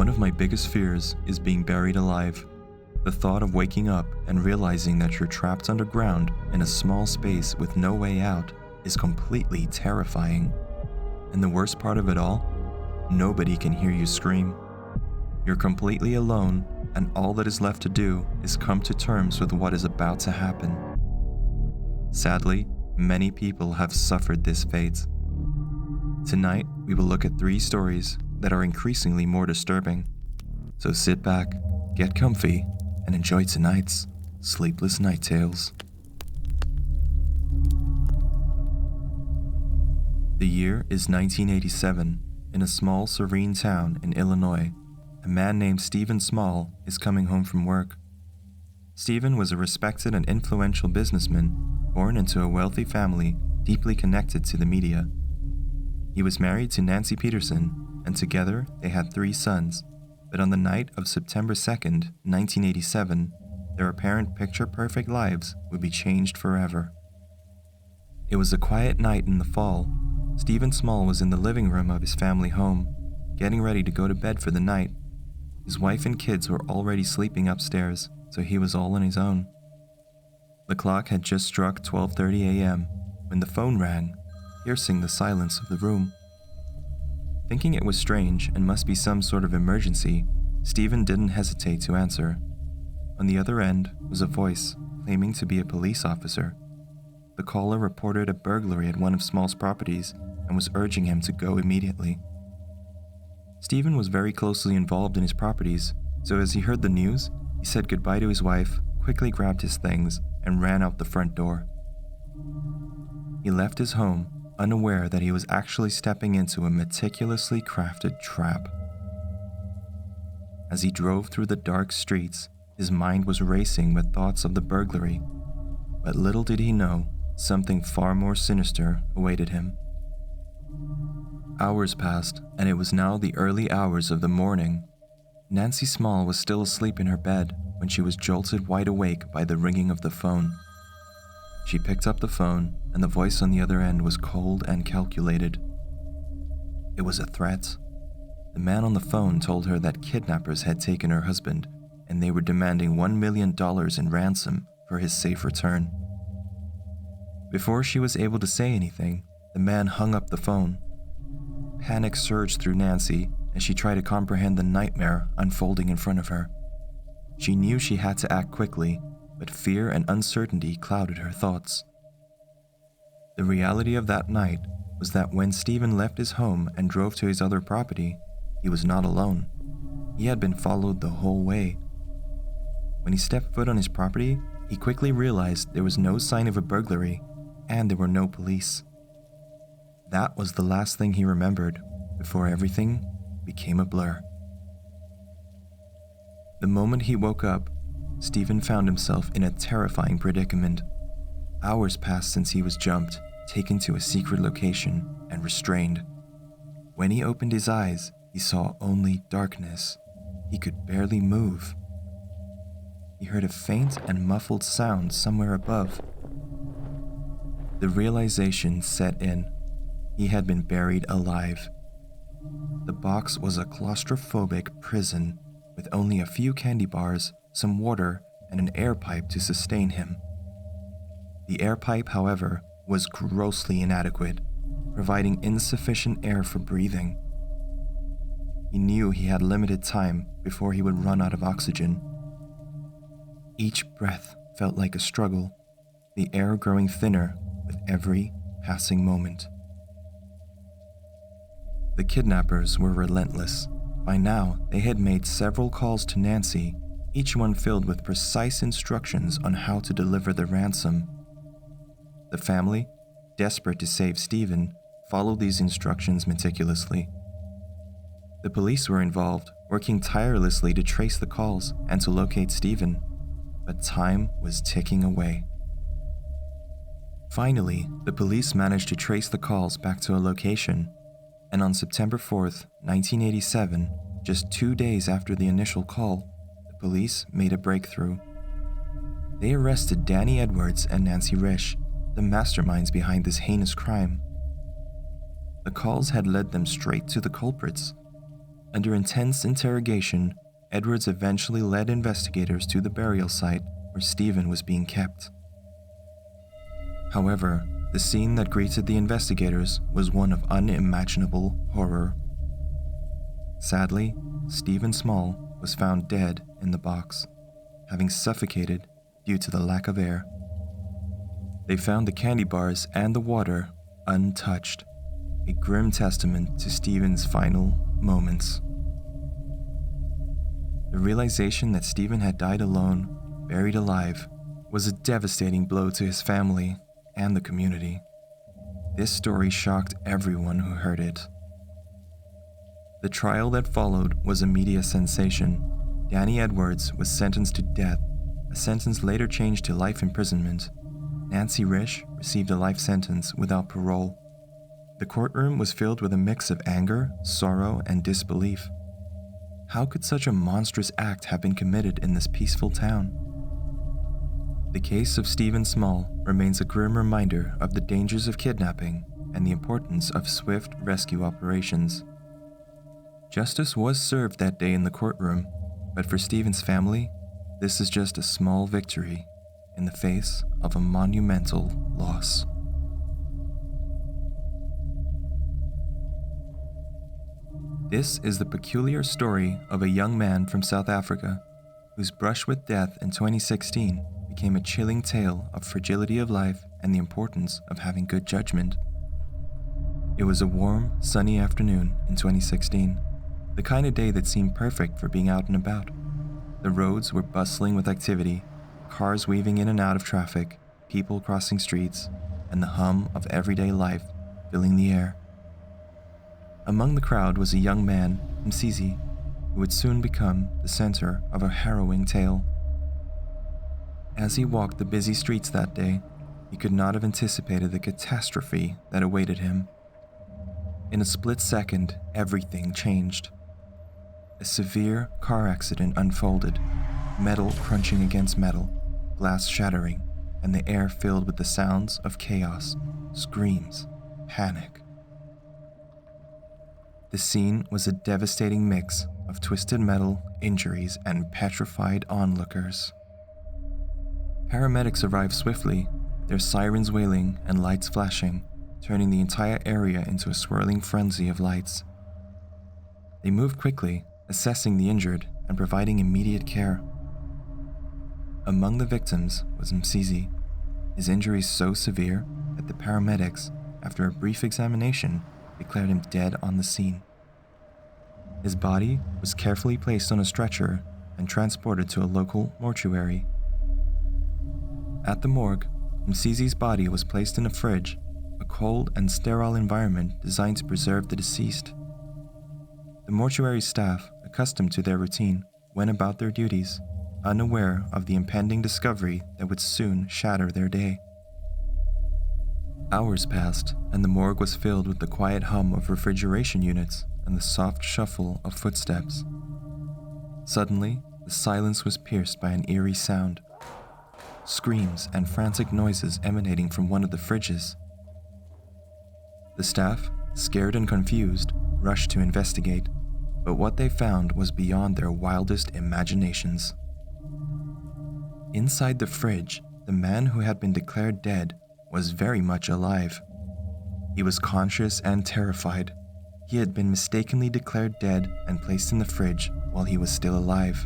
One of my biggest fears is being buried alive. The thought of waking up and realizing that you're trapped underground in a small space with no way out is completely terrifying. And the worst part of it all, nobody can hear you scream. You're completely alone, and all that is left to do is come to terms with what is about to happen. Sadly, many people have suffered this fate. Tonight, we will look at 3 stories that are increasingly more disturbing. So sit back, get comfy, and enjoy tonight's Sleepless Night Tales. The year is 1987. In a small, serene town in Illinois, a man named Stephen Small is coming home from work. Stephen was a respected and influential businessman born into a wealthy family deeply connected to the media. He was married to Nancy Peterson, and together they had 3 sons, but on the night of September 2nd, 1987, their apparent picture-perfect lives would be changed forever. It was a quiet night in the fall. Stephen Small was in the living room of his family home, getting ready to go to bed for the night. His wife and kids were already sleeping upstairs, so he was all on his own. The clock had just struck 12:30 a.m. when the phone rang, piercing the silence of the room. Thinking it was strange and must be some sort of emergency, Stephen didn't hesitate to answer. On the other end was a voice claiming to be a police officer. The caller reported a burglary at one of Small's properties and was urging him to go immediately. Stephen was very closely involved in his properties, so as he heard the news, he said goodbye to his wife, quickly grabbed his things, and ran out the front door. He left his home, unaware that he was actually stepping into a meticulously crafted trap. As he drove through the dark streets, his mind was racing with thoughts of the burglary, but little did he know, something far more sinister awaited him. Hours passed, and it was now the early hours of the morning. Nancy Small was still asleep in her bed when she was jolted wide awake by the ringing of the phone. She picked up the phone, and the voice on the other end was cold and calculated. It was a threat. The man on the phone told her that kidnappers had taken her husband, and they were demanding $1 million in ransom for his safe return. Before she was able to say anything, the man hung up the phone. Panic surged through Nancy as she tried to comprehend the nightmare unfolding in front of her. She knew she had to act quickly, but fear and uncertainty clouded her thoughts. The reality of that night was that when Stephen left his home and drove to his other property, he was not alone. He had been followed the whole way. When he stepped foot on his property, he quickly realized there was no sign of a burglary, and there were no police. That was the last thing he remembered before everything became a blur. The moment he woke up, Stephen found himself in a terrifying predicament. Hours passed since he was jumped, taken to a secret location, and restrained. When he opened his eyes, he saw only darkness. He could barely move. He heard a faint and muffled sound somewhere above. The realization set in. He had been buried alive. The box was a claustrophobic prison with only a few candy bars, some water, and an air pipe to sustain him. The air pipe, however, was grossly inadequate, providing insufficient air for breathing. He knew he had limited time before he would run out of oxygen. Each breath felt like a struggle, the air growing thinner with every passing moment. The kidnappers were relentless. By now, they had made several calls to Nancy, each one filled with precise instructions on how to deliver the ransom. The family, desperate to save Stephen, followed these instructions meticulously. The police were involved, working tirelessly to trace the calls and to locate Stephen, but time was ticking away. Finally, the police managed to trace the calls back to a location, and on September 4th, 1987, just 2 days after the initial call, the police made a breakthrough. They arrested Danny Edwards and Nancy Risch, the masterminds behind this heinous crime. The calls had led them straight to the culprits. Under intense interrogation, Edwards eventually led investigators to the burial site where Stephen was being kept. However, the scene that greeted the investigators was one of unimaginable horror. Sadly, Stephen Small was found dead in the box, having suffocated due to the lack of air. They found the candy bars and the water untouched, a grim testament to Stephen's final moments. The realization that Stephen had died alone, buried alive, was a devastating blow to his family and the community. This story shocked everyone who heard it. The trial that followed was a media sensation. Danny Edwards was sentenced to death, a sentence later changed to life imprisonment. Nancy Risch received a life sentence without parole. The courtroom was filled with a mix of anger, sorrow, and disbelief. How could such a monstrous act have been committed in this peaceful town? The case of Stephen Small remains a grim reminder of the dangers of kidnapping and the importance of swift rescue operations. Justice was served that day in the courtroom, but for Stephen's family, this is just a small victory in the face of a monumental loss. This is the peculiar story of a young man from South Africa whose brush with death in 2016 became a chilling tale of fragility of life and the importance of having good judgment. It was a warm, sunny afternoon in 2016, the kind of day that seemed perfect for being out and about. The roads were bustling with activity, cars weaving in and out of traffic, people crossing streets, and the hum of everyday life filling the air. Among the crowd was a young man, Msizi, who would soon become the center of a harrowing tale. As he walked the busy streets that day, he could not have anticipated the catastrophe that awaited him. In a split second, everything changed. A severe car accident unfolded, metal crunching against metal, glass shattering, and the air filled with the sounds of chaos, screams, panic. The scene was a devastating mix of twisted metal, injuries, and petrified onlookers. Paramedics arrived swiftly, their sirens wailing and lights flashing, turning the entire area into a swirling frenzy of lights. They moved quickly, assessing the injured and providing immediate care. Among the victims was Msizi, his injuries so severe that the paramedics, after a brief examination, declared him dead on the scene. His body was carefully placed on a stretcher and transported to a local mortuary. At the morgue, Msizi's body was placed in a fridge, a cold and sterile environment designed to preserve the deceased. The mortuary staff, accustomed to their routine, went about their duties, unaware of the impending discovery that would soon shatter their day. Hours passed, and the morgue was filled with the quiet hum of refrigeration units and the soft shuffle of footsteps. Suddenly, the silence was pierced by an eerie sound. Screams and frantic noises emanating from one of the fridges. The staff, scared and confused, rushed to investigate, but what they found was beyond their wildest imaginations. Inside the fridge, the man who had been declared dead was very much alive. He was conscious and terrified. He had been mistakenly declared dead and placed in the fridge while he was still alive.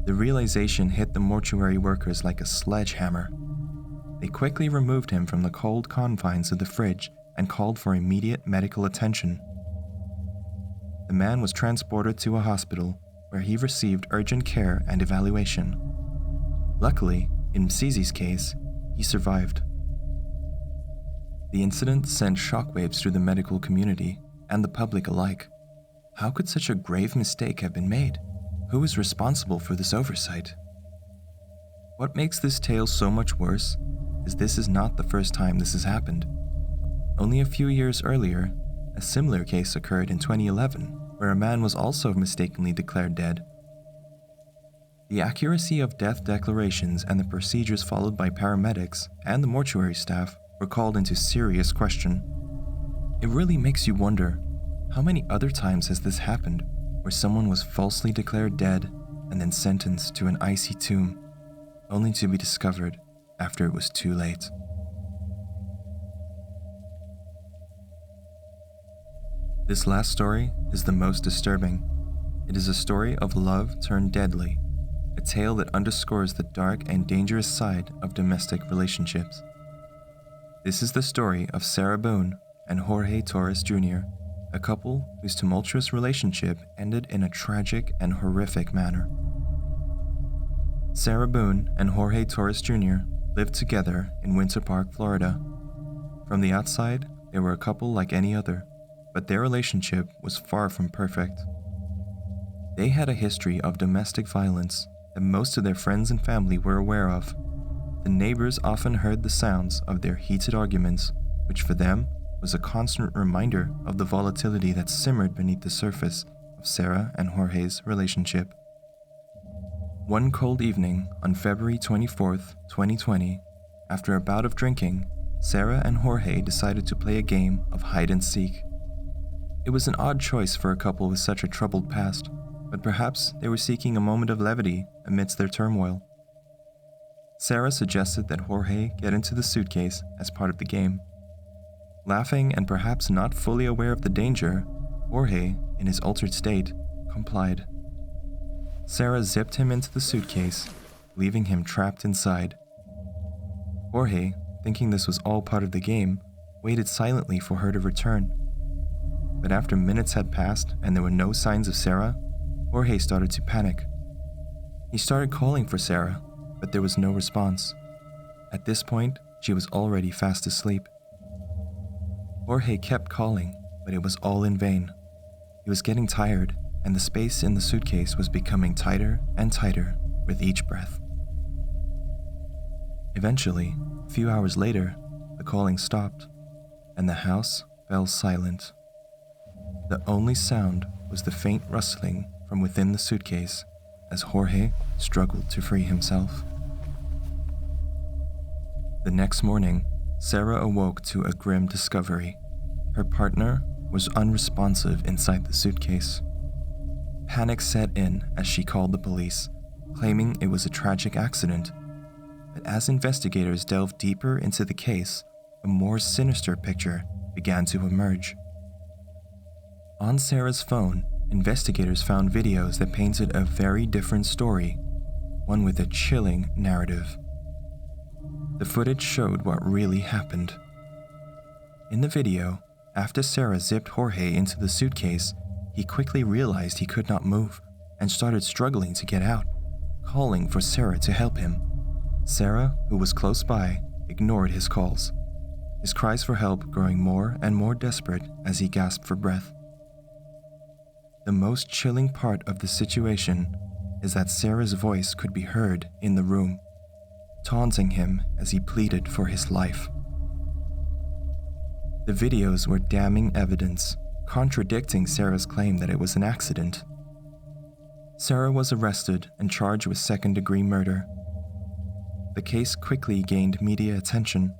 The realization hit the mortuary workers like a sledgehammer. They quickly removed him from the cold confines of the fridge and called for immediate medical attention. The man was transported to a hospital where he received urgent care and evaluation. Luckily, in Msizi's case, he survived. The incident sent shockwaves through the medical community and the public alike. How could such a grave mistake have been made? Who is responsible for this oversight? What makes this tale so much worse is this is not the first time this has happened. Only a few years earlier, a similar case occurred in 2011, where a man was also mistakenly declared dead. The accuracy of death declarations and the procedures followed by paramedics and the mortuary staff were called into serious question. It really makes you wonder, How many other times has this happened, where someone was falsely declared dead and then sentenced to an icy tomb, only to be discovered after it was too late? This last story is the most disturbing. It is a story of love turned deadly, a tale that underscores the dark and dangerous side of domestic relationships. This is the story of Sarah Boone and Jorge Torres Jr., a couple whose tumultuous relationship ended in a tragic and horrific manner. Sarah Boone and Jorge Torres Jr. lived together in Winter Park, Florida. From the outside, they were a couple like any other, but their relationship was far from perfect. They had a history of domestic violence that most of their friends and family were aware of. The neighbors often heard the sounds of their heated arguments, which for them was a constant reminder of the volatility that simmered beneath the surface of Sarah and Jorge's relationship. One cold evening on February 24th, 2020, after a bout of drinking, Sarah and Jorge decided to play a game of hide and seek. It was an odd choice for a couple with such a troubled past, but perhaps they were seeking a moment of levity amidst their turmoil. Sarah suggested that Jorge get into the suitcase as part of the game. Laughing and perhaps not fully aware of the danger, Jorge, in his altered state, complied. Sarah zipped him into the suitcase, leaving him trapped inside. Jorge, thinking this was all part of the game, waited silently for her to return. But after minutes had passed and there were no signs of Sarah, Jorge started to panic. He started calling for Sarah, but there was no response. At this point, she was already fast asleep. Jorge kept calling, but it was all in vain. He was getting tired, and the space in the suitcase was becoming tighter and tighter with each breath. Eventually, a few hours later, the calling stopped, and the house fell silent. The only sound was the faint rustling from within the suitcase as Jorge struggled to free himself. The next morning, Sarah awoke to a grim discovery. Her partner was unresponsive inside the suitcase. Panic set in as she called the police, claiming it was a tragic accident. But as investigators delved deeper into the case, a more sinister picture began to emerge. On Sarah's phone, investigators found videos that painted a very different story, one with a chilling narrative. The footage showed what really happened. In the video, after Sarah zipped Jorge into the suitcase, he quickly realized he could not move and started struggling to get out, calling for Sarah to help him. Sarah, who was close by, ignored his calls, his cries for help growing more and more desperate as he gasped for breath. The most chilling part of the situation is that Sarah's voice could be heard in the room, taunting him as he pleaded for his life. The videos were damning evidence, contradicting Sarah's claim that it was an accident. Sarah was arrested and charged with second-degree murder. The case quickly gained media attention,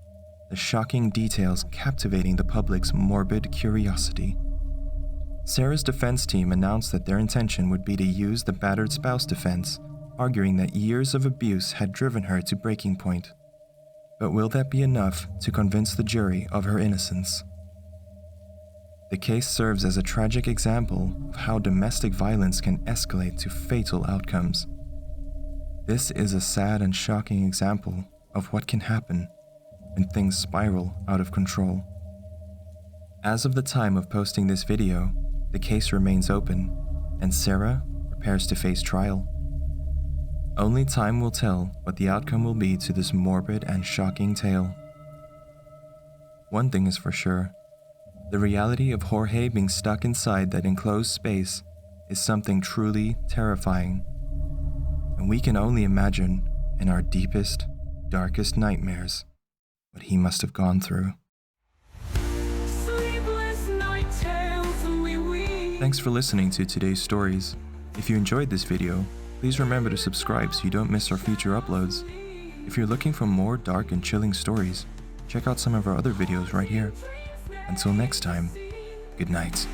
the shocking details captivating the public's morbid curiosity. Sarah's defense team announced that their intention would be to use the battered spouse defense, arguing that years of abuse had driven her to breaking point. But will that be enough to convince the jury of her innocence? The case serves as a tragic example of how domestic violence can escalate to fatal outcomes. This is a sad and shocking example of what can happen when things spiral out of control. As of the time of posting this video, the case remains open, and Sarah prepares to face trial. Only time will tell what the outcome will be to this morbid and shocking tale. One thing is for sure, the reality of Jorge being stuck inside that enclosed space is something truly terrifying, and we can only imagine in our deepest, darkest nightmares what he must have gone through. Sleepless nighttales, Thanks for listening to today's stories. If you enjoyed this video, please remember to subscribe so you don't miss our future uploads. If you're looking for more dark and chilling stories, check out some of our other videos right here. Until next time, good night.